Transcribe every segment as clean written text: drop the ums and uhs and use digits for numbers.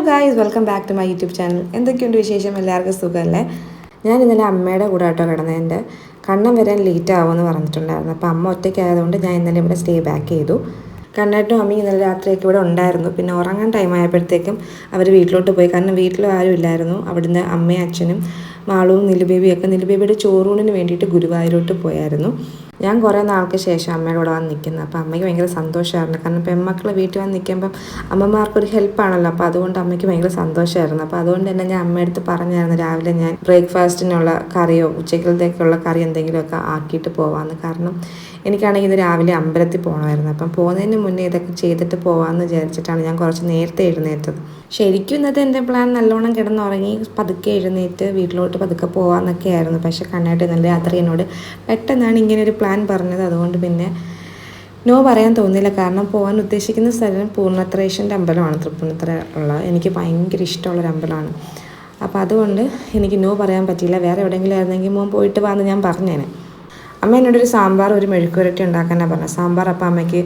Guys, welcome back to my YouTube channel. എന്തൊക്കെയുണ്ട് വിശേഷം? എല്ലാവർക്കും സുഖമല്ലേ? ഞാൻ ഇന്നലെ അമ്മയുടെ കൂടെ ആട്ടോ കിടന്നത്. എൻ്റെ കണ്ണം വരാൻ ലേറ്റ് ആവുമെന്ന് പറഞ്ഞിട്ടുണ്ടായിരുന്നു. അപ്പോൾ അമ്മ ഒറ്റയ്ക്കായതുകൊണ്ട് ഞാൻ ഇന്നലെ ഇവിടെ സ്റ്റേ ബാക്ക് ചെയ്തു. കണ്ണേട്ടും അമ്മയും ഇന്നലെ രാത്രിയൊക്കെ ഇവിടെ ഉണ്ടായിരുന്നു. പിന്നെ ഉറങ്ങാൻ ടൈം ആയപ്പോഴത്തേക്കും അവർ വീട്ടിലോട്ട് പോയി. കാരണം വീട്ടിലും ആരും ഇല്ലായിരുന്നു. അവിടുന്ന് അമ്മയും അച്ഛനും മാളുവും നിലുബേബിയൊക്കെ നിലുബേബിയുടെ ചോറൂണിന് വേണ്ടിയിട്ട് ഗുരുവായൂരോട്ട് പോയായിരുന്നു. ഞാൻ കുറേ നാൾക്ക് ശേഷം അമ്മയുടെ കൂടെ വന്ന് നിൽക്കുന്നത്. അപ്പോൾ അമ്മയ്ക്ക് ഭയങ്കര സന്തോഷമായിരുന്നു. കാരണം പെൺമക്കൾ വീട്ടിൽ വന്ന് നിൽക്കുമ്പം അമ്മമാർക്കൊരു ഹെൽപ്പാണല്ലോ. അപ്പോൾ അതുകൊണ്ട് അമ്മയ്ക്ക് ഭയങ്കര സന്തോഷമായിരുന്നു. അപ്പോൾ അതുകൊണ്ട് തന്നെ ഞാൻ അമ്മയടുത്ത് പറഞ്ഞായിരുന്നു രാവിലെ ഞാൻ ബ്രേക്ക്ഫാസ്റ്റിനുള്ള കറിയോ ഉച്ചക്കലത്തേക്കുള്ള കറി എന്തെങ്കിലുമൊക്കെ ആക്കിയിട്ട് പോകാമെന്ന്. കാരണം എനിക്കാണെങ്കിൽ ഇത് രാവിലെ അമ്പലത്തിൽ പോകണമായിരുന്നു. അപ്പം പോകുന്നതിന് മുന്നേ ഇതൊക്കെ ചെയ്തിട്ട് പോകാമെന്ന് വിചാരിച്ചിട്ടാണ് ഞാൻ കുറച്ച് നേരത്തെ എഴുന്നേറ്റത്. ശരിക്കും ഇന്നത്തെ എൻ്റെ പ്ലാൻ നല്ലോണം കിടന്നുറങ്ങി പതുക്കെ എഴുന്നേറ്റ് വീട്ടിലോട്ട് പതുക്കെ പോകാമെന്നൊക്കെ ആയിരുന്നു. പക്ഷേ കണ്ണായിട്ട് നല്ല രാത്രി എന്നോട് പെട്ടെന്നാണ് ഇങ്ങനെ ഒരു പ്ലാൻ പറഞ്ഞത്. അതുകൊണ്ട് പിന്നെ നോ പറയാൻ തോന്നിയില്ല. കാരണം പോകാൻ ഉദ്ദേശിക്കുന്ന സ്ഥലം പൂർണ്ണത്രേശ്വരൻ്റെ അമ്പലമാണ്. തൃപ്പൂണിത്തുറ ഉള്ള എനിക്ക് ഭയങ്കര ഇഷ്ടമുള്ളൊരു അമ്പലമാണ്. അപ്പോൾ അതുകൊണ്ട് എനിക്ക് നോ പറയാൻ പറ്റിയില്ല. വേറെ എവിടെയെങ്കിലും ആയിരുന്നെങ്കിൽ മോൻ പോയിട്ട് വന്ന് ഞാൻ പറഞ്ഞേനെ. അമ്മ എന്നോടൊരു സാമ്പാർ ഒരു മെഴുക്കുവരട്ടി ഉണ്ടാക്കാനാണ് പറഞ്ഞത്. സാമ്പാർ അപ്പോൾ അമ്മയ്ക്ക്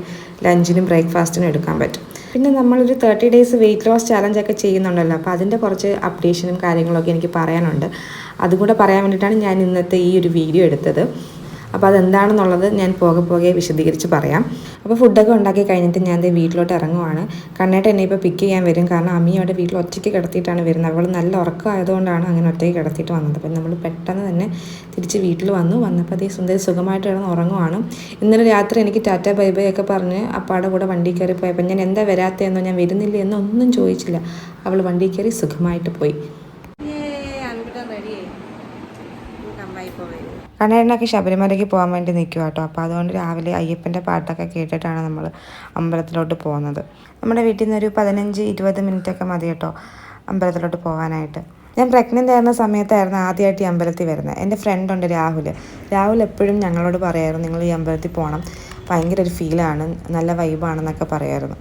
ലഞ്ചിനും ബ്രേക്ക്ഫാസ്റ്റിനും എടുക്കാൻ പറ്റും. പിന്നെ നമ്മളൊരു 30 days വെയിറ്റ് ലോസ് ചാലഞ്ചൊക്കെ ചെയ്യുന്നുണ്ടല്ലോ. അപ്പോൾ അതിൻ്റെ കുറച്ച് അപ്ഡേഷനും കാര്യങ്ങളൊക്കെ എനിക്ക് പറയാനുണ്ട്. അതും കൂടെ പറയാൻ വേണ്ടിയിട്ടാണ് ഞാൻ ഇന്നത്തെ ഈ ഒരു വീഡിയോ എടുത്തത്. അപ്പോൾ അതെന്താണെന്നുള്ളത് ഞാൻ പോകെ വിശദീകരിച്ച് പറയാം. അപ്പോൾ ഫുഡൊക്കെ ഉണ്ടാക്കി കഴിഞ്ഞിട്ട് ഞാൻ വീട്ടിലോട്ട് ഇറങ്ങുവാണ്. കണ്ണേട്ട് എന്നെ ഇപ്പോൾ പിക്ക് ചെയ്യാൻ വരും. കാരണം അമ്മി അവിടെ വീട്ടിൽ ഒറ്റയ്ക്ക് കിടത്തിയിട്ടാണ് വരുന്നത്. അവൾ നല്ല ഉറക്കമായതുകൊണ്ടാണ് അങ്ങനെ ഒറ്റയ്ക്ക് കിടത്തിയിട്ട് വന്നത്. അപ്പം നമ്മൾ പെട്ടെന്ന് തന്നെ തിരിച്ച് വീട്ടിൽ വന്നപ്പോൾ അതേ സുഖമായിട്ട് കിടന്ന് ഉറങ്ങുവാണ്. ഇന്നലെ രാത്രി എനിക്ക് ടാറ്റ ബൈ ബൈ ഒക്കെ പറഞ്ഞ് അപ്പാടെ കൂടെ വണ്ടി കയറി പോയപ്പോൾ ഞാൻ എന്താ വരാത്തതെന്നോ ഞാൻ വരുന്നില്ല എന്നോ ഒന്നും ചോദിച്ചില്ല. അവൾ വണ്ടി കയറി സുഖമായിട്ട് പോയി. കണ്ണേട്ടനൊക്കെ ശബരിമലയ്ക്ക് പോകാൻ വേണ്ടി നിൽക്കുക കേട്ടോ. അപ്പോൾ അതുകൊണ്ട് രാവിലെ അയ്യപ്പൻ്റെ പാട്ടൊക്കെ കേട്ടിട്ടാണ് നമ്മൾ അമ്പലത്തിലോട്ട് പോകുന്നത്. നമ്മുടെ വീട്ടിൽ നിന്ന് ഒരു 15-20 മിനിറ്റൊക്കെ മതി കേട്ടോ അമ്പലത്തിലോട്ട് പോകാനായിട്ട്. ഞാൻ പ്രഗ്നൻ്റ് ആയിരുന്ന സമയത്തായിരുന്നു ആദ്യമായിട്ട് ഈ അമ്പലത്തിൽ വരുന്നത്. എൻ്റെ ഫ്രണ്ടുണ്ട് രാഹുൽ എപ്പോഴും ഞങ്ങളോട് പറയായിരുന്നു നിങ്ങൾ ഈ അമ്പലത്തിൽ പോകണം, ഭയങ്കര ഒരു ഫീലാണ്, നല്ല വൈബാണെന്നൊക്കെ പറയായിരുന്നു.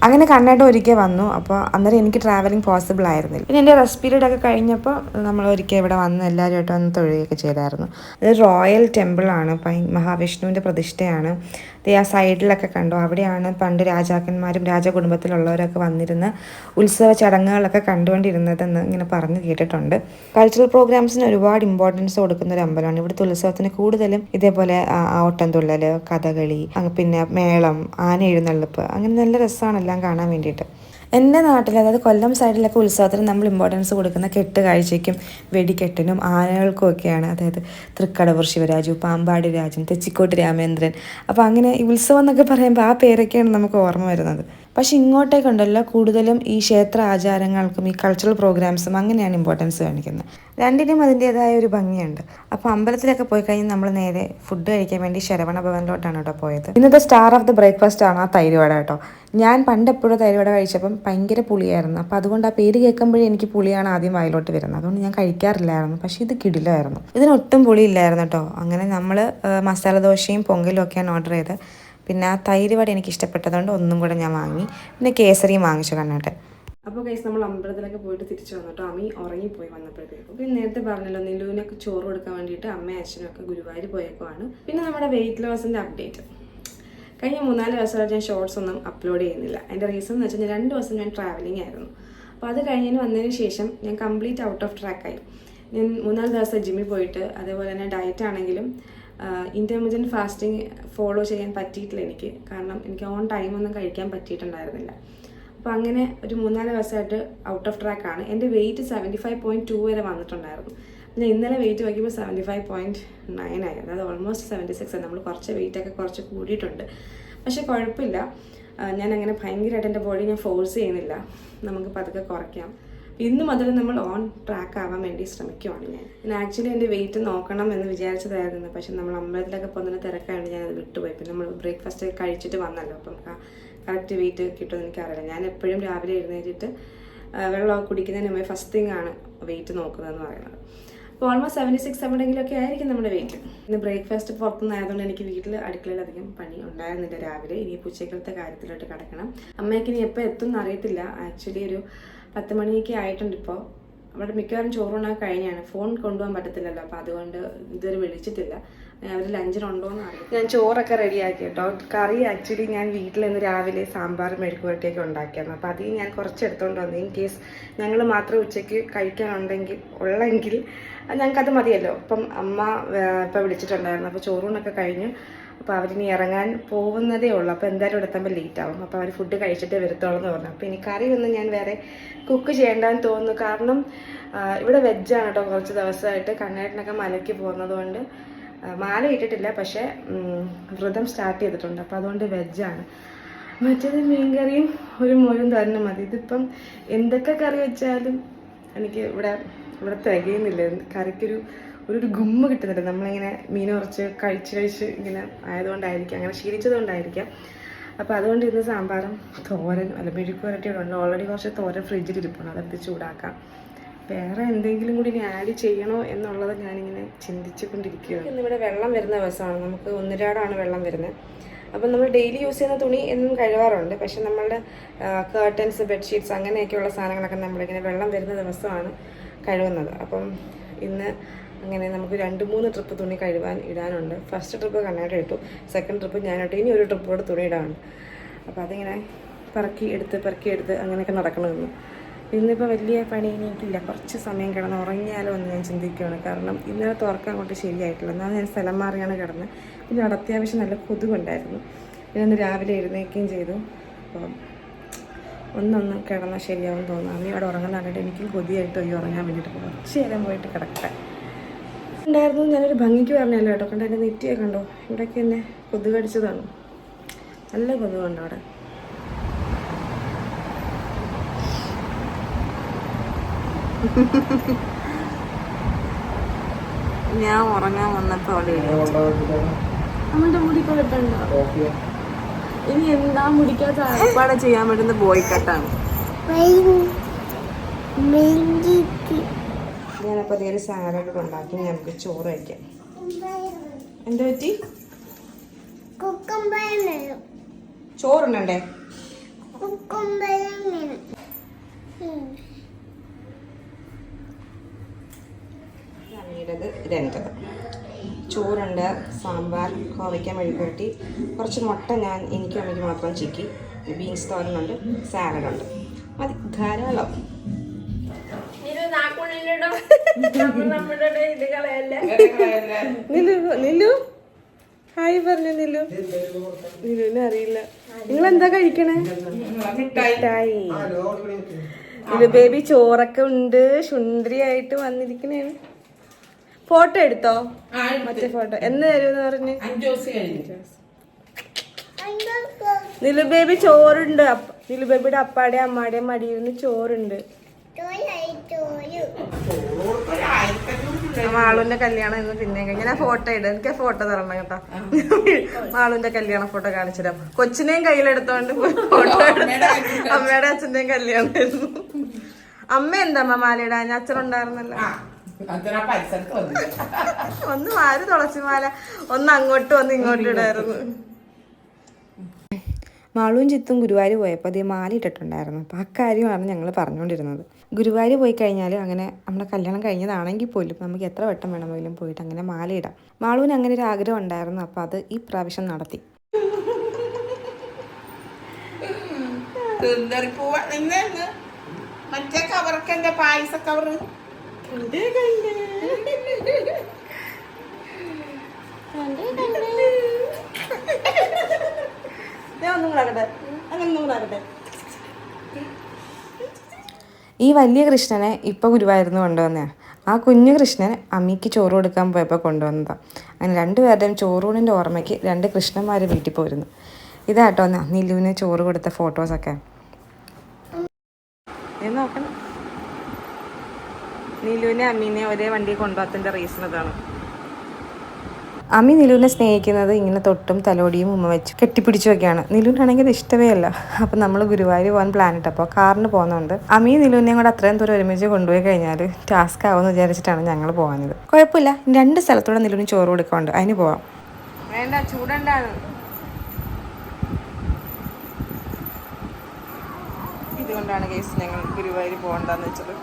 അങ്ങനെ കണ്ണേട്ടം ഒരിക്കൽ വന്നു. അപ്പോൾ അന്നേരം എനിക്ക് ട്രാവലിംഗ് പോസിബിൾ ആയിരുന്നില്ല. പിന്നെ എൻ്റെ റെസ്റ്റ് പീരീഡൊക്കെ കഴിഞ്ഞപ്പോൾ നമ്മൾ ഒരിക്കൽ ഇവിടെ വന്ന് എല്ലാവരുമായിട്ട് വന്ന് തൊഴുകയൊക്കെ ചെയ്തായിരുന്നു. ഇത് റോയൽ ടെമ്പിളാണ്, മഹാവിഷ്ണുവിൻ്റെ പ്രതിഷ്ഠയാണ്. ആ സൈഡിലൊക്കെ കണ്ടു, അവിടെയാണ് പണ്ട് രാജാക്കന്മാരും രാജകുടുംബത്തിലുള്ളവരൊക്കെ വന്നിരുന്ന് ഉത്സവ ചടങ്ങുകളൊക്കെ കണ്ടുകൊണ്ടിരുന്നതെന്ന് ഇങ്ങനെ പറഞ്ഞു കേട്ടിട്ടുണ്ട്. കൾച്ചറൽ പ്രോഗ്രാംസിന് ഒരുപാട് ഇമ്പോർട്ടൻസ് കൊടുക്കുന്ന ഒരു അമ്പലമാണ്. ഇവിടുത്തെ ഉത്സവത്തിന് കൂടുതലും ഇതേപോലെ ഓട്ടംതുള്ളൽ, കഥകളി, പിന്നെ മേളം, ആന എഴുന്നള്ളിപ്പ്, അങ്ങനെ നല്ല രസമാണ് എല്ലാം കാണാൻ വേണ്ടിയിട്ട്. എൻ്റെ നാട്ടിൽ, അതായത് കൊല്ലം സൈഡിലൊക്കെ ഉത്സവത്തിന് നമ്മൾ ഇമ്പോർട്ടൻസ് കൊടുക്കുന്ന കെട്ട് കാഴ്ചയ്ക്കും വെടിക്കെട്ടിനും ആനകൾക്കും ഒക്കെയാണ്. അതായത് തൃക്കടവൂർ ശിവരാജു, പാമ്പാടി രാജൻ, തെച്ചിക്കോട്ട് രാമേന്ദ്രൻ. അപ്പോൾ അങ്ങനെ ഈ ഉത്സവം എന്നൊക്കെ പറയുമ്പോൾ ആ പേരൊക്കെയാണ് നമുക്ക് ഓർമ്മ വരുന്നത്. പക്ഷെ ഇങ്ങോട്ടേക്കുണ്ടല്ലോ കൂടുതലും ഈ ക്ഷേത്ര ആചാരങ്ങൾക്കും ഈ കൾച്ചറൽ പ്രോഗ്രാംസും അങ്ങനെയാണ് ഇമ്പോർട്ടൻസ് കാണിക്കുന്നത്. രണ്ടിനും അതിൻ്റേതായ ഒരു ഭംഗിയുണ്ട്. അപ്പോൾ അമ്പലത്തിലൊക്കെ പോയി കഴിഞ്ഞ് നമ്മൾ നേരെ ഫുഡ് കഴിക്കാൻ വേണ്ടി ശരവണ ഭവനിലോട്ടാണ് കേട്ടോ പോയത്. ഇന്നത്തെ സ്റ്റാർ ഓഫ് ദ ബ്രേക്ക്ഫാസ്റ്റ് ആണ് ആ തൈര് വട കേട്ടോ. ഞാൻ പണ്ടെപ്പോഴും തൈര് വട കഴിച്ചപ്പം ഭയങ്കര പുളിയായിരുന്നു. അപ്പോൾ അതുകൊണ്ട് ആ പേര് കേൾക്കുമ്പോഴേ എനിക്ക് പുളിയാണ് ആദ്യം വായിലോട്ട് വരുന്നത്. അതുകൊണ്ട് ഞാൻ കഴിക്കാറില്ലായിരുന്നു. പക്ഷേ ഇത് കിടിലമായിരുന്നു. ഇതിനൊട്ടും പുളിയില്ലായിരുന്നു കേട്ടോ. അങ്ങനെ നമ്മൾ മസാല ദോശയും പൊങ്കലും ഒക്കെയാണ് ഓർഡർ ചെയ്തത്. പിന്നെ ആ തൈര് വട എനിക്ക് ഇഷ്ടപ്പെട്ടതുകൊണ്ട് ഒന്നും കൂടെ ഞാൻ വാങ്ങി. പിന്നെ കേസരിയും വാങ്ങിച്ചു കണ്ണേട്ടെ. അപ്പോൾ കൈസ് നമ്മൾ അമ്പലത്തിലൊക്കെ പോയിട്ട് തിരിച്ചു വന്നു കേട്ടോ. അമ്മി ഉറങ്ങിപ്പോയി വന്നപ്പോഴത്തേക്കും. പിന്നെ നേരത്തെ പറഞ്ഞല്ലോ നിലുവിനൊക്കെ ചോറ് കൊടുക്കാൻ വേണ്ടിയിട്ട് അമ്മയും അച്ഛനും ഒക്കെ ഗുരുവായൂർ പോയേക്കുവാണ്. പിന്നെ നമ്മുടെ വെയിറ്റ് ലോസിൻ്റെ അപ്ഡേറ്റ്. കഴിഞ്ഞ 3-4 ദിവസമായിട്ട് ഞാൻ ഷോർട്സ് ഒന്നും അപ്ലോഡ് ചെയ്യുന്നില്ല. അതിൻ്റെ റീസൺ എന്ന് വെച്ചാൽ 2 ദിവസം ഞാൻ ട്രാവലിംഗ് ആയിരുന്നു. അപ്പോൾ അത് കഴിഞ്ഞ് വന്നതിന് ശേഷം ഞാൻ കംപ്ലീറ്റ് ഔട്ട് ഓഫ് ട്രാക്കായി. ഞാൻ 3-4 ദിവസം ജിമ്മിൽ പോയിട്ട് അതേപോലെ തന്നെ ഡയറ്റ് ആണെങ്കിലും ഇൻ്റർമീഡിയറ്റ് ഫാസ്റ്റിംഗ് ഫോളോ ചെയ്യാൻ പറ്റിയിട്ടില്ല എനിക്ക്. കാരണം എനിക്ക് ഓൺ ടൈമൊന്നും കഴിക്കാൻ പറ്റിയിട്ടുണ്ടായിരുന്നില്ല. അപ്പോൾ അങ്ങനെ ഒരു 3-4 ദിവസമായിട്ട് ഔട്ട് ഓഫ് ട്രാക്കാണ്. എൻ്റെ വെയിറ്റ് 75.2 വരെ വന്നിട്ടുണ്ടായിരുന്നു. ഞാൻ ഇന്നലെ വെയിറ്റ് നോക്കിയപ്പോൾ 75.9 ആയി. അതായത് ഓൾമോസ്റ്റ് 76. നമ്മൾ കുറച്ച് വെയിറ്റൊക്കെ കുറച്ച് കൂടിയിട്ടുണ്ട്. പക്ഷേ കുഴപ്പമില്ല. ഞാൻ അങ്ങനെ ഭയങ്കരമായിട്ട് എൻ്റെ ബോഡി ഞാൻ ഫോഴ്സ് ചെയ്യുന്നില്ല. നമുക്ക് പതുക്കെ കുറയ്ക്കാം. ഇന്ന് മുതൽ നമ്മൾ ഓൺ ട്രാക്ക് ആവാൻ വേണ്ടി ശ്രമിക്കുവാണ് ഞാൻ ആക്ച്വലി എൻ്റെ വെയിറ്റ് നോക്കണം എന്ന് വിചാരിച്ചതായിരുന്നു. പക്ഷെ നമ്മൾ അമ്പലത്തിലൊക്കെ പോകുന്ന തിരക്കായതുകൊണ്ട് ഞാനത് വിട്ടുപോയി. പിന്നെ നമ്മൾ ബ്രേക്ക്ഫാസ്റ്റ് കഴിച്ചിട്ട് വന്നല്ലോ. അപ്പം കറക്റ്റ് വെയിറ്റ് കിട്ടുമെന്ന് എനിക്കറിയില്ല. ഞാൻ എപ്പോഴും രാവിലെ എഴുന്നേറ്റിട്ട് വെള്ളമൊക്കെ കുടിക്കുന്നതിന് മുമ്പേ ഫസ്റ്റ് തിങ് ആണ് വെയിറ്റ് നോക്കുന്നതെന്ന് പറയുന്നത്. അപ്പോൾ ഓൾമോസ്റ്റ് 76 എവിടെയെങ്കിലുമൊക്കെ ആയിരിക്കും നമ്മുടെ വെയിറ്റ്. ഇന്ന് ബ്രേക്ക്ഫാസ്റ്റ് പുറത്തുനിന്നായതുകൊണ്ട് എനിക്ക് വീട്ടിൽ അടുക്കളയിൽ അധികം പണി ഉണ്ടായിരുന്നില്ല രാവിലെ. ഇനി ഉച്ചക്കലത്തെ കാര്യത്തിലോട്ട് കിടക്കണം. അമ്മയ്ക്ക് ഇനി എപ്പോൾ എത്തും എന്ന് അറിയത്തില്ല. ആക്ച്വലി ഒരു 10 മണിയൊക്കെ ആയിട്ടുണ്ട് ഇപ്പോൾ. അവിടെ മിക്കവാറും ചോറൂണൊക്കെ കഴിഞ്ഞാണ്. ഫോൺ കൊണ്ടുപോകാൻ പറ്റത്തില്ലല്ലോ, അപ്പോൾ അതുകൊണ്ട് ഇതുവരെ വിളിച്ചിട്ടില്ല. അവർ ലഞ്ചിനുണ്ടോയെന്ന് അറിയാം. ഞാൻ ചോറൊക്കെ റെഡിയാക്കി കേട്ടോ. കറി ആക്ച്വലി ഞാൻ വീട്ടിൽ നിന്ന് രാവിലെ സാമ്പാർ മെഴുക്കുവരട്ടിയൊക്കെ ഉണ്ടാക്കിയായിരുന്നു. അപ്പോൾ അതിൽ ഞാൻ കുറച്ച് എടുത്തുകൊണ്ട് വന്നു. ഇൻ കേസ് ഞങ്ങൾ മാത്രം ഉച്ചയ്ക്ക് ഉള്ളെങ്കിൽ ഞങ്ങൾക്കത് മതിയല്ലോ. അപ്പം അമ്മ ഇപ്പം വിളിച്ചിട്ടുണ്ടായിരുന്നു. അപ്പോൾ ചോറൂണൊക്കെ കഴിഞ്ഞു. അപ്പോൾ അവരിനി ഇറങ്ങാൻ പോകുന്നതേ ഉള്ളൂ. അപ്പോൾ എന്തായാലും ഇവിടെ എത്തുമ്പോൾ ലേറ്റ് ആവും. അപ്പോൾ അവർ ഫുഡ് കഴിച്ചിട്ടേ വരത്തോളൂ എന്ന് പറഞ്ഞു. അപ്പോൾ ഇനി കറിയൊന്നും ഞാൻ വേറെ കുക്ക് ചെയ്യേണ്ടെന്ന് തോന്നുന്നു. കാരണം ഇവിടെ വെജാണ് കേട്ടോ. കുറച്ച് ദിവസമായിട്ട് കണ്ണേട്ടനൊക്കെ മലയ്ക്ക് പോകുന്നത് കൊണ്ട് മാല ഇട്ടിട്ടില്ല, പക്ഷേ വ്രതം സ്റ്റാർട്ട് ചെയ്തിട്ടുണ്ട്. അപ്പോൾ അതുകൊണ്ട് വെജാണ്. മറ്റേത് മീൻകറിയും ഒരു മോരും തന്നെ മതി. ഇതിപ്പം എന്തൊക്കെ കറി വെച്ചാലും എനിക്ക് ഇവിടെ തികയുന്നില്ല. കറിക്കൊരു ഗുമ്മ കിട്ടുന്നില്ല. നമ്മളിങ്ങനെ മീൻ കുറച്ച് കഴിച്ച് ഇങ്ങനെ ആയതുകൊണ്ടായിരിക്കാം, അങ്ങനെ ശീലിച്ചതുകൊണ്ടായിരിക്കാം. അപ്പോൾ അതുകൊണ്ട് ഇന്ന് സാമ്പാറും തോരൻ മെഴുക്കുവരട്ടിയുടെ ഉണ്ട്. ഓൾറെഡി കുറച്ച് തോരൻ ഫ്രിഡ്ജിലിരിപ്പുണ്ട്, അതെടുത്ത് ചൂടാക്കാം. വേറെ എന്തെങ്കിലും കൂടി ഇനി ആഡ് ചെയ്യണോ എന്നുള്ളത് ഞാനിങ്ങനെ ചിന്തിച്ചുകൊണ്ടിരിക്കുകയാണ്. ഇന്നിവിടെ വെള്ളം വരുന്ന ദിവസമാണ്. നമുക്ക് ഒന്നിരാടാണ് വെള്ളം വരുന്നത്. അപ്പം നമ്മൾ ഡെയിലി യൂസ് ചെയ്യുന്ന തുണി എന്നും കഴുകാറുണ്ട്. പക്ഷെ നമ്മളുടെ കേർട്ടൻസ്, ബെഡ്ഷീറ്റ്സ് അങ്ങനെയൊക്കെയുള്ള സാധനങ്ങളൊക്കെ നമ്മളിങ്ങനെ വെള്ളം വരുന്ന ദിവസമാണ് കഴുകുന്നത്. അപ്പം ഇന്ന് അങ്ങനെ നമുക്ക് 2-3 ട്രിപ്പ് തുണി കഴുകാൻ ഇടാനുണ്ട്. ഫസ്റ്റ് ട്രിപ്പ് കണ്ണായിട്ട് ഇട്ടു, സെക്കൻഡ് ട്രിപ്പ് ഞാനിട്ടു, ഇനി ഒരു ട്രിപ്പ് കൂടെ തുണി ഇടാനുണ്ട്. അപ്പോൾ അതിങ്ങനെ പെറുക്കി എടുത്ത് അങ്ങനെയൊക്കെ നടക്കണമെന്ന്. ഇന്നിപ്പോൾ വലിയ പണി എനിക്കില്ല. കുറച്ച് സമയം കിടന്ന് ഉറങ്ങിയാലോ എന്ന് ഞാൻ ചിന്തിക്കുകയാണ്. കാരണം ഇന്നലെ തുറക്കാൻ അങ്ങോട്ട് ശരിയായിട്ടില്ല. എന്നാൽ ഞാൻ സ്ഥലം മാറിയാണ് കിടന്നത്. പിന്നെ അവിടെ അത്യാവശ്യം നല്ല കൊതുകുണ്ടായിരുന്നു. പിന്നെ രാവിലെ എഴുന്നേൽക്കുകയും ചെയ്തു. അപ്പം ഒന്നൊന്ന് കിടന്നാൽ ശരിയാവും തോന്നുന്നു. അമ്മ അവിടെ ഉറങ്ങുന്ന കണ്ടിട്ട് എനിക്കും കൊതിയായിട്ട് പോയി ഉറങ്ങാൻ വേണ്ടിയിട്ട് കുറച്ച് നേരം പോയിട്ട് കിടക്കാൻ ഉണ്ടായിരുന്നു. ഞാനൊരു ഭംഗിക്ക് പറഞ്ഞല്ലോ കേട്ടോ. കണ്ടോ എൻ്റെ നെറ്റിയൊക്കെ കണ്ടോ? ഇവിടെയൊക്കെ എന്നെ കൊതുക് കടിച്ചതാണ്. നല്ല കൊതുകുണ്ട് അവിടെ. ഞാൻ ഉറങ്ങാൻ വന്നപ്പോൾ അവിടെ നമ്മളുടെ മുടി കുഴപ്പമുണ്ടോ? ഇനി എന്താ മുടിക്കാത്ത ഏർപ്പാട് ചെയ്യാൻ പറ്റുന്ന ബോയ് കട്ടാണ്. ഞാനപ്പോൾ അതേ സാലഡ് ഉണ്ടാക്കി നമുക്ക് ചോറ് വയ്ക്കാം. എന്താ പറ്റി? ചോറുണ്ടേ? രണ്ടത് ചോറുണ്ട്, സാമ്പാർ, കോവയ്ക്ക മെഴുക്കുവരട്ടി, കുറച്ച് മുട്ട ഞാൻ എനിക്കും അമ്മയ്ക്ക് മാത്രം ചിക്കി, ബീൻസ് തോരനുണ്ട്, സാലഡുണ്ട്. മതി, ധാരാളം. നിലു ഹായ് പറഞ്ഞു. നിലുവിനെ അറിയില്ല. നിങ്ങളെന്താ കഴിക്കണേ? മിഠായി. നിലു ബേബി ചോറൊക്കെ ഉണ്ട്, സുന്ദരിയായിട്ട് വന്നിരിക്കണേണ്. ഫോട്ടോ എടുത്തോ? മറ്റേ ഫോട്ടോ എന്ന് തരുമെന്ന് പറഞ്ഞ്. നിലു ബേബി ചോറുണ്ട്. നിലു ബേബിയുടെ അപ്പാടെ അമ്മാടെയും മടിയിരുന്ന് ചോറുണ്ട്. മാളുവിന്റെ കല്യാണം ഇന്ന് പിന്നെ കഴിഞ്ഞാൽ ഞാൻ ഫോട്ടോ ഇടും. എനിക്ക് ഫോട്ടോ തരണം കേട്ടോ. മാളുവിന്റെ കല്യാണ ഫോട്ടോ കാണിച്ചിടാം. കൊച്ചിനെയും കയ്യിലെടുത്തോണ്ട് ഫോട്ടോ എടുത്ത അമ്മയുടെ അച്ഛന്റെയും കല്യാണമായിരുന്നു. അമ്മ എന്താ മാലയിടാ? ഞാൻ അച്ഛനുണ്ടായിരുന്നല്ലോ. ഒന്ന് മാറി തുളസിമാല ഒന്ന് അങ്ങോട്ടും ഒന്ന് ഇങ്ങോട്ടും ഇടായിരുന്നു. മാളുവും ചിത്തും ഗുരുവായൂർ പോയപ്പോൾ അതേ മാല ഇട്ടിട്ടുണ്ടായിരുന്നു. അപ്പോൾ ആ കാര്യമാണ് ഞങ്ങൾ പറഞ്ഞുകൊണ്ടിരുന്നത്. ഗുരുവായൂർ പോയി കഴിഞ്ഞാൽ അങ്ങനെ നമ്മുടെ കല്യാണം കഴിഞ്ഞതാണെങ്കിൽ പോലും നമുക്ക് എത്ര വട്ടം വേണമെങ്കിലും പോയിട്ട് അങ്ങനെ മാല ഇടാം. മാളുവിന് അങ്ങനെ ഒരു ആഗ്രഹം ഉണ്ടായിരുന്നു. അപ്പോൾ അത് ഈ പ്രാവശ്യം നടത്തി. മറ്റേ കവർക്ക് എന്റെ പായസ കവറ് ഈ വലിയ കൃഷ്ണനെ ഇപ്പൊ ഗുരുവായൂരിന്ന് കൊണ്ടുവന്നേ. ആ കുഞ്ഞു കൃഷ്ണൻ അമ്മിക്ക് ചോറ് കൊടുക്കാൻ പോയപ്പോൾ കൊണ്ടുവന്നതാണ്. അങ്ങനെ രണ്ടുപേരുടെയും ചോറൂണിൻ്റെ ഓർമ്മയ്ക്ക് 2 കൃഷ്ണന്മാർ വീട്ടിൽ പോയിരുന്നു. ഇതാട്ടോ നിലുവിന് ചോറ് കൊടുത്ത ഫോട്ടോസൊക്കെ നോക്കണം. നിലുവിനെ അമ്മീനെ ഒരേ വണ്ടിയിൽ കൊണ്ടുപോകത്തിൻ്റെ റീസൺ അതാണ്. അമ്മി നിലുവിനെ സ്നേഹിക്കുന്നത് ഇങ്ങനെ തൊട്ടും തലോടിയും ഉമ്മ വെച്ച് കെട്ടിപ്പിടിച്ചൊക്കെയാണ്. നിലുവിനാണെങ്കിൽ അത് ഇഷ്ടമേ അല്ല. അപ്പം നമ്മൾ ഗുരുവായൂർ പോകാൻ പ്ലാൻ ഇട്ടപ്പോൾ കാറിന് പോകുന്നുണ്ട്. അമ്മിയും നിലുവിനെയും കൂടെ അത്രയും ദൂരം ഒരുമിച്ച് കൊണ്ടുപോയി കഴിഞ്ഞാൽ ടാസ്ക് ആവുമെന്ന് വിചാരിച്ചിട്ടാണ് ഞങ്ങൾ പോകുന്നത്. കുഴപ്പമില്ല, 2 സ്ഥലത്തൂടെ നിലുവിന് ചോറ് കൊടുക്കാറുണ്ട്, അതിന് പോവാം. വേണ്ട, ചൂടണ്ടാണ്. ഇതുകൊണ്ടാണ് കേസ് ഞങ്ങൾ ഗുരുവായൂർ പോകണ്ടെന്ന് വെച്ചത്.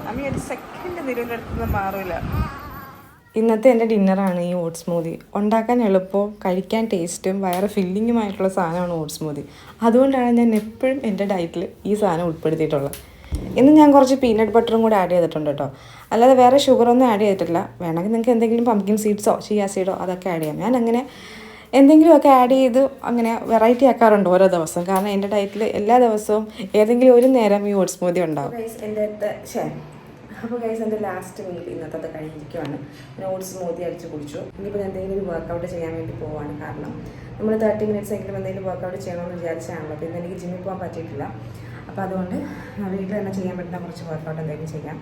അമ്മ ഒരു സെക്കൻഡ് നിലവിൻ്റെ അടുത്ത് മാറില്ല. ഇന്നത്തെ എൻ്റെ ഡിന്നറാണ് ഈ ഓട്സ് സ്മൂതി. ഉണ്ടാക്കാൻ എളുപ്പവും കഴിക്കാൻ ടേസ്റ്റും വയറ് ഫില്ലിങ്ങുമായിട്ടുള്ള സാധനമാണ് ഓട്സ് സ്മൂതി. അതുകൊണ്ടാണ് ഞാൻ എപ്പോഴും എൻ്റെ ഡയറ്റിൽ ഈ സാധനം ഉൾപ്പെടുത്തിയിട്ടുള്ളത്. ഇന്ന് ഞാൻ കുറച്ച് പീനട്ട് ബട്ടറും കൂടെ ആഡ് ചെയ്തിട്ടുണ്ട് കേട്ടോ. അല്ലാതെ വേറെ ഷുഗറൊന്നും ആഡ് ചെയ്തിട്ടില്ല. വേണമെങ്കിൽ നിങ്ങൾക്ക് എന്തെങ്കിലും പംകിൻ സീഡ്സോ ചിയ സീഡോ അതൊക്കെ ആഡ് ചെയ്യാം. ഞാൻ അങ്ങനെ എന്തെങ്കിലുമൊക്കെ ആഡ് ചെയ്ത് അങ്ങനെ വെറൈറ്റി ആക്കാറുണ്ട് ഓരോ ദിവസം. കാരണം എൻ്റെ ഡയറ്റിൽ എല്ലാ ദിവസവും ഏതെങ്കിലും ഒരു നേരം ഈ ഓട്സ് സ്മൂതി ഉണ്ടാവും. അപ്പോൾ ഗൈസ് എൻ്റെ ലാസ്റ്റ് മീൽ ഇന്നത്തെ കഴിഞ്ഞിരിക്കുവാണ്. ഞാൻ ഓട്സ് സ്മൂത്തി അടിച്ച് കുടിച്ചു. ഇനിയിപ്പോൾ എന്തെങ്കിലും ഒരു വർക്കൗട്ട് ചെയ്യാൻ വേണ്ടി പോവാണ്. കാരണം നമ്മൾ 30 മിനിറ്റ്സ് എങ്കിലും എന്തെങ്കിലും വർക്കൗട്ട് ചെയ്യണമെന്ന് വിചാരിച്ചാണല്ലോ. അപ്പോൾ ഇന്ന് എനിക്ക് ജിമ്മിൽ പോകാൻ പറ്റിയിട്ടില്ല. അപ്പോൾ അതുകൊണ്ട് വീട്ടിൽ തന്നെ ചെയ്യാൻ പറ്റുന്ന കുറച്ച് വർക്കൗട്ട് എന്തെങ്കിലും ചെയ്യാം.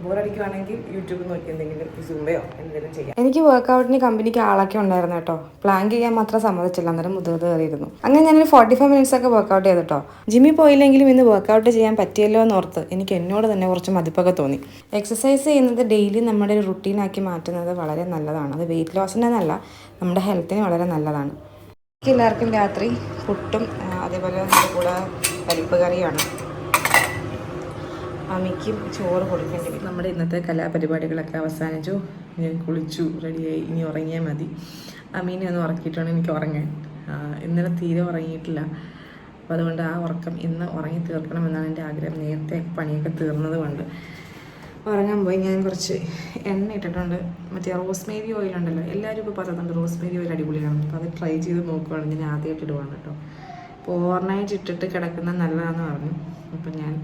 ബോറടിക്കുവാണെങ്കിൽ യൂട്യൂബിൽ നോക്കി എന്തെങ്കിലും സൂംബയോ എന്തെങ്കിലും ചെയ്യാം. എനിക്ക് വർക്കൗട്ടിന് കമ്പനിക്ക് ആളൊക്കെ ഉണ്ടായിരുന്നു കേട്ടോ. പ്ലാൻ ചെയ്യാൻ മാത്രം സമ്മതിച്ചില്ല. അന്നേരം മുതിർന്ന് കയറിയിരുന്നു. അങ്ങനെ ഞാനൊരു 45 മിനിറ്റ്സ് ഒക്കെ വർക്കൗട്ട് ചെയ്തിട്ടോ. ജിമ്മിൽ പോയില്ലെങ്കിലും ഇന്ന് വർക്കൗട്ട് ചെയ്യാൻ പറ്റിയല്ലോ എന്നോർത്ത് എനിക്ക് എന്നോട് തന്നെ കുറച്ച് മതിപ്പൊക്കെ തോന്നി. എക്സസൈസ് ചെയ്യുന്നത് ഡെയിലി നമ്മുടെ ഒരു റുട്ടീനാക്കി മാറ്റുന്നത് വളരെ നല്ലതാണ്. അത് വെയിറ്റ് ലോസിനെന്നല്ല, നമ്മുടെ ഹെൽത്തിന് വളരെ നല്ലതാണ്. എല്ലാവർക്കും രാത്രി പുട്ടും അതേപോലെ നമ്മുടെ കൂടെ പരിപ്പ് കറിയാണ്. അമ്മയ്ക്കും ചോറ് കൊടുക്കേണ്ടി വരും. നമ്മുടെ ഇന്നത്തെ കലാപരിപാടികളൊക്കെ അവസാനിച്ചു. ഞാൻ കുളിച്ചു, റെഡിയായി. ഇനി ഉറങ്ങിയാൽ മതി. അമ്മീനെ ഒന്ന് ഉറക്കിയിട്ടാണ് എനിക്ക് ഉറങ്ങാൻ. ഇന്നലെ തീരെ ഉറങ്ങിയിട്ടില്ല. അപ്പോൾ അതുകൊണ്ട് ആ ഉറക്കം ഇന്ന് ഉറങ്ങി തീർക്കണമെന്നാണ് എൻ്റെ ആഗ്രഹം. നേരത്തെ പണിയൊക്കെ തീർന്നത് കൊണ്ട് ഉറങ്ങാൻ പോയി. ഞാൻ കുറച്ച് എണ്ണ ഇട്ടിട്ടുണ്ട്. മറ്റേ റോസ്മേരി ഓയിൽ ഉണ്ടല്ലോ, എല്ലാവരും ഇപ്പോൾ പറയുന്നുണ്ട് റോസ്മേരി ഓയിൽ അടിപൊളിയാണ്. അപ്പോൾ അത് ട്രൈ ചെയ്ത് നോക്കുവാണ്. ഞാൻ ആദ്യമായിട്ട് ഇടുവാണ് കേട്ടോ. അപ്പോൾ ഓവർനൈറ്റ് ഇട്ടിട്ട് കിടക്കുന്നത് നല്ലതാണെന്ന് പറഞ്ഞു. അപ്പോൾ ഞാൻ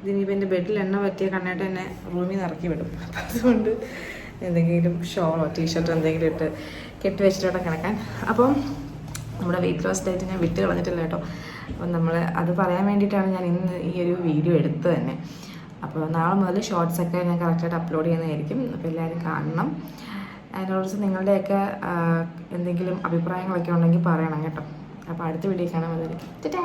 ഇതിനിപ്പോൾ എൻ്റെ ബെഡിൽ എണ്ണ പറ്റിയ കണ്ണായിട്ട് എന്നെ റൂമിൽ നിന്ന് ഇറക്കി വിടും. അപ്പം അതുകൊണ്ട് എന്തെങ്കിലും ഷോളോ ടീഷർട്ടോ എന്തെങ്കിലും ഇട്ട് കെട്ടി വെച്ചിട്ടോടെ കിടക്കാൻ. അപ്പം നമ്മുടെ വെയിറ്റ് ലോസ് ഡയറ്റ് ഞാൻ വിട്ട് കളഞ്ഞിട്ടില്ല കേട്ടോ. അപ്പം നമ്മൾ അത് പറയാൻ വേണ്ടിയിട്ടാണ് ഞാൻ ഇന്ന് ഈ ഒരു വീഡിയോ എടുത്തത് തന്നെ. അപ്പോൾ നാളെ മുതൽ ഷോർട്സൊക്കെ ഞാൻ കറക്റ്റായിട്ട് അപ്ലോഡ് ചെയ്യുന്നതായിരിക്കും. അപ്പോൾ എല്ലാവരും കാണണം. അതിനോട് നിങ്ങളുടെയൊക്കെ എന്തെങ്കിലും അഭിപ്രായങ്ങളൊക്കെ ഉണ്ടെങ്കിൽ പറയണം കേട്ടോ. അപ്പോൾ അടുത്ത വീഡിയോ കാണാൻ മതി. ടാറ്റാ.